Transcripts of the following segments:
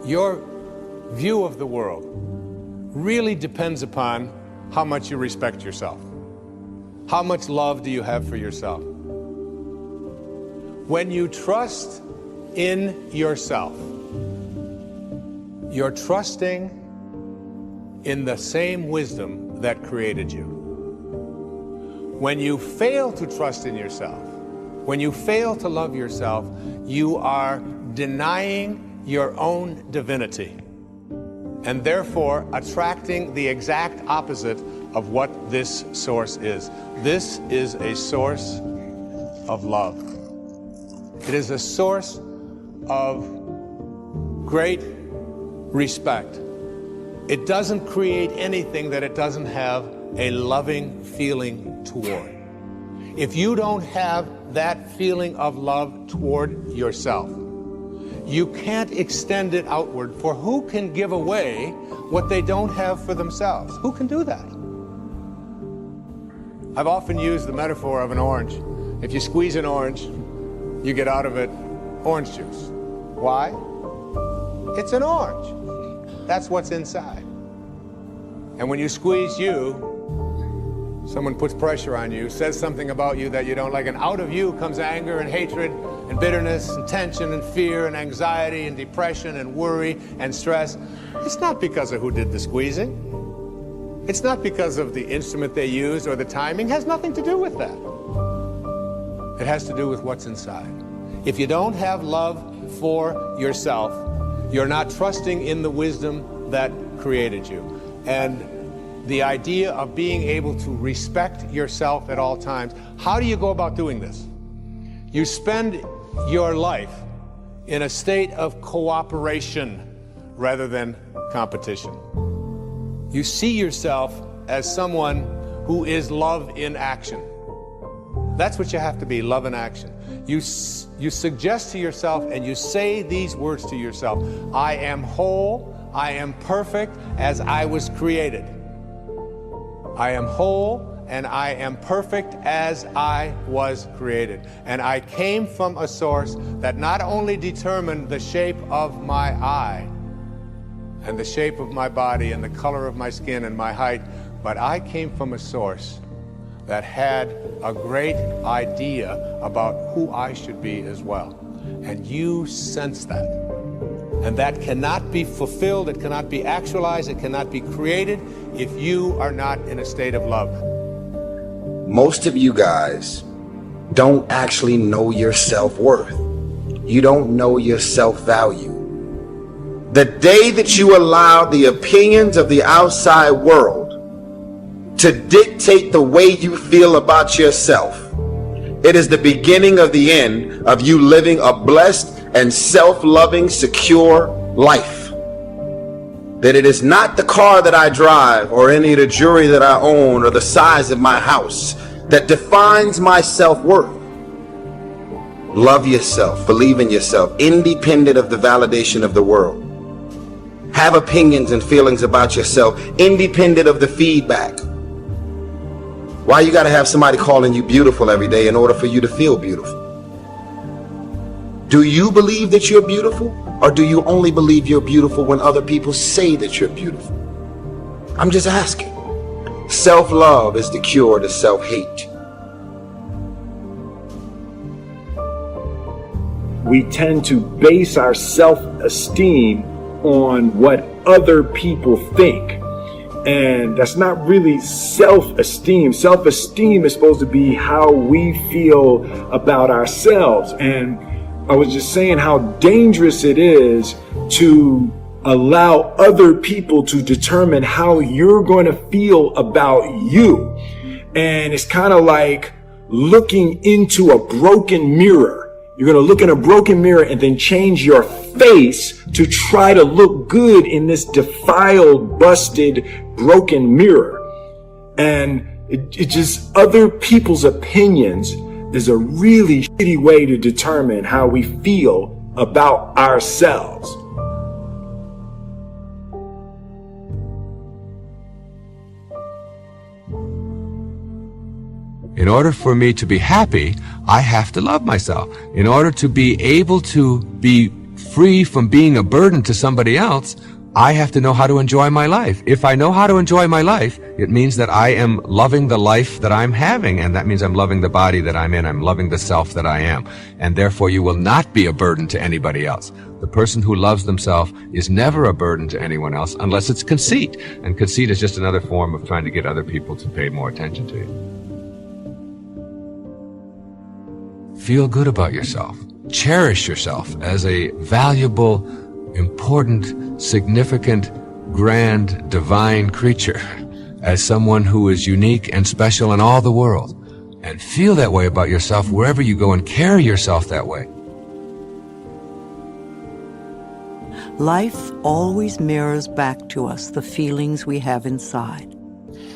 Your view of the world really depends upon how much you respect yourself. How much love do you have for yourself? When you trust in yourself, you're trusting in the same wisdom that created you. When you fail to trust in yourself, when you fail to love yourself, you are denying your own divinity and therefore attracting the exact opposite of what this source is. This is a source of love. It is a source of great respect. It doesn't create anything that it doesn't have a loving feeling toward. If you don't have that feeling of love toward yourself, you can't extend it outward, for who can give away what they don't have for themselves? Who can do that? I've often used the metaphor of an orange. If you squeeze an orange, you get out of it orange juice. Why? It's an orange. That's what's inside. And when you squeeze you, someone puts pressure on you, says something about you that you don't like, and out of you comes anger and hatred and bitterness and tension and fear and anxiety and depression and worry and stress. It's not because of who did the squeezing. It's not because of the instrument they used or the timing. It has nothing to do with that. It has to do with what's inside. If you don't have love for yourself, you're not trusting in the wisdom that created you. And the idea of being able to respect yourself at all times, how do you go about doing this? You spend your life in a state of cooperation rather than competition. You see yourself as someone who is love in action. That's what you have to be, love in action. You suggest to yourself and you say these words to yourself: I am whole, I am perfect as I was created. I am whole and I am perfect as I was created. And I came from a source that not only determined the shape of my eye and the shape of my body and the color of my skin and my height, but I came from a source that had a great idea about who I should be as well. And you sense that. And that cannot be fulfilled, it cannot be actualized, it cannot be created if you are not in a state of love. Most of you guys don't actually know your self-worth. You don't know your self-value. The day that you allow the opinions of the outside world to dictate the way you feel about yourself, it is the beginning of the end of you living a blessed and self-loving, secure life. That it is not the car that I drive or any of the jewelry that I own or the size of my house that defines my self-worth. Love yourself, believe in yourself, independent of the validation of the world. Have opinions and feelings about yourself, independent of the feedback. Why you gotta have somebody calling you beautiful every day in order for you to feel beautiful? Do you believe that you're beautiful, or do you only believe you're beautiful when other people say that you're beautiful? I'm just asking. Self-love is the cure to self-hate. We tend to base our self-esteem on what other people think. And that's not really self-esteem. Self-esteem is supposed to be how we feel about ourselves. And I was just saying how dangerous it is to allow other people to determine how you're going to feel about you. And it's kind of like looking into a broken mirror. You're going to look in a broken mirror and then change your face to try to look good in this defiled, busted, broken mirror. And it just, other people's opinions is a really shitty way to determine how we feel about ourselves. In order for me to be happy, I have to love myself. In order to be able to be free from being a burden to somebody else, I have to know how to enjoy my life. If I know how to enjoy my life, it means that I am loving the life that I'm having, and that means I'm loving the body that I'm in. I'm loving the self that I am. And therefore, you will not be a burden to anybody else. The person who loves themselves is never a burden to anyone else unless it's conceit. And conceit is just another form of trying to get other people to pay more attention to you. Feel good about yourself. Cherish yourself as a valuable, important, significant, grand, divine creature, as someone who is unique and special in all the world. And feel that way about yourself wherever you go, and carry yourself that way. Life always mirrors back to us the feelings we have inside.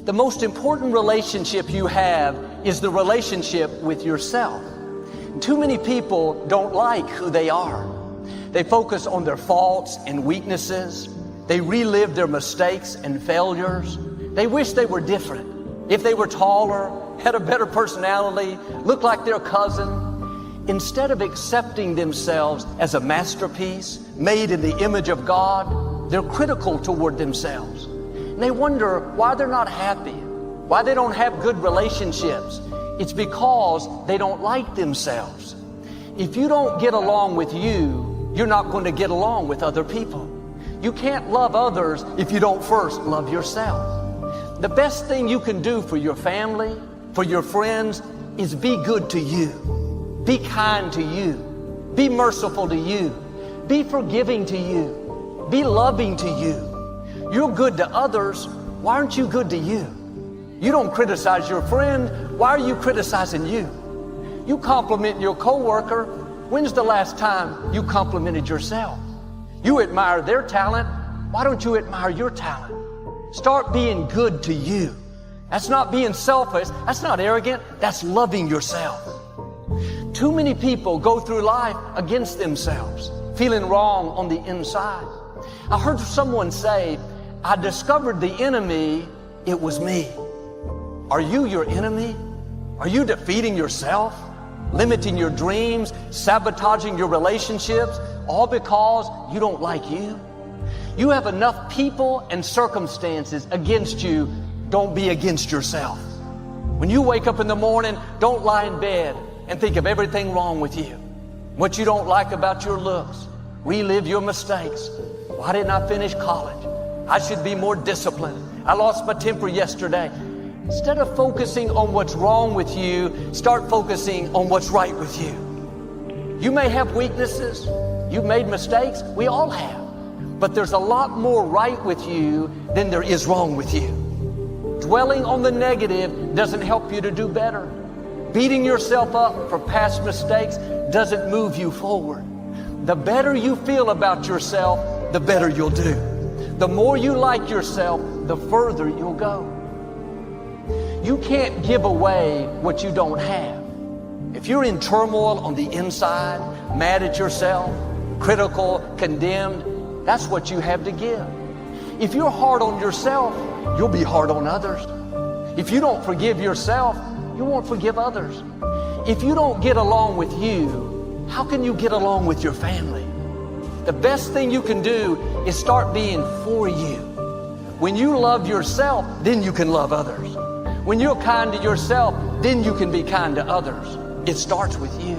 The most important relationship you have is the relationship with yourself. Too many people don't like who they are. They focus on their faults and weaknesses. They relive their mistakes and failures. They wish they were different. If they were taller, had a better personality, looked like their cousin. Instead of accepting themselves as a masterpiece made in the image of God, they're critical toward themselves. And they wonder why they're not happy, why they don't have good relationships. It's because they don't like themselves. If you don't get along with you, you're not going to get along with other people. You can't love others if you don't first love yourself. The best thing you can do for your family, for your friends, is be good to you. Be kind to you. Be merciful to you. Be forgiving to you. Be loving to you. You're good to others. Why aren't you good to you? You don't criticize your friend. Why are you criticizing you? You compliment your coworker. When's the last time you complimented yourself? You admire their talent. Why don't you admire your talent? Start being good to you. That's not being selfish. That's not arrogant. That's loving yourself. Too many people go through life against themselves, feeling wrong on the inside. I heard someone say, I discovered the enemy, it was me. Are you your enemy? Are you defeating yourself, limiting your dreams, sabotaging your relationships, all because you don't like you? You have enough people and circumstances against you. Don't be against yourself. When you wake up in the morning, don't lie in bed and think of everything wrong with you, what you don't like about your looks. Relive your mistakes. Why didn't I finish college? I should be more disciplined. I lost my temper yesterday. Instead of focusing on what's wrong with you, start focusing on what's right with you. You may have weaknesses. You've made mistakes. We all have. But there's a lot more right with you than there is wrong with you. Dwelling on the negative doesn't help you to do better. Beating yourself up for past mistakes doesn't move you forward. The better you feel about yourself, the better you'll do. The more you like yourself, the further you'll go. You can't give away what you don't have. If you're in turmoil on the inside, mad at yourself, critical, condemned, that's what you have to give. If you're hard on yourself, you'll be hard on others. If you don't forgive yourself, you won't forgive others. If you don't get along with you, how can you get along with your family? The best thing you can do is start being for you. When you love yourself, then you can love others. When you're kind to yourself, then you can be kind to others. It starts with you.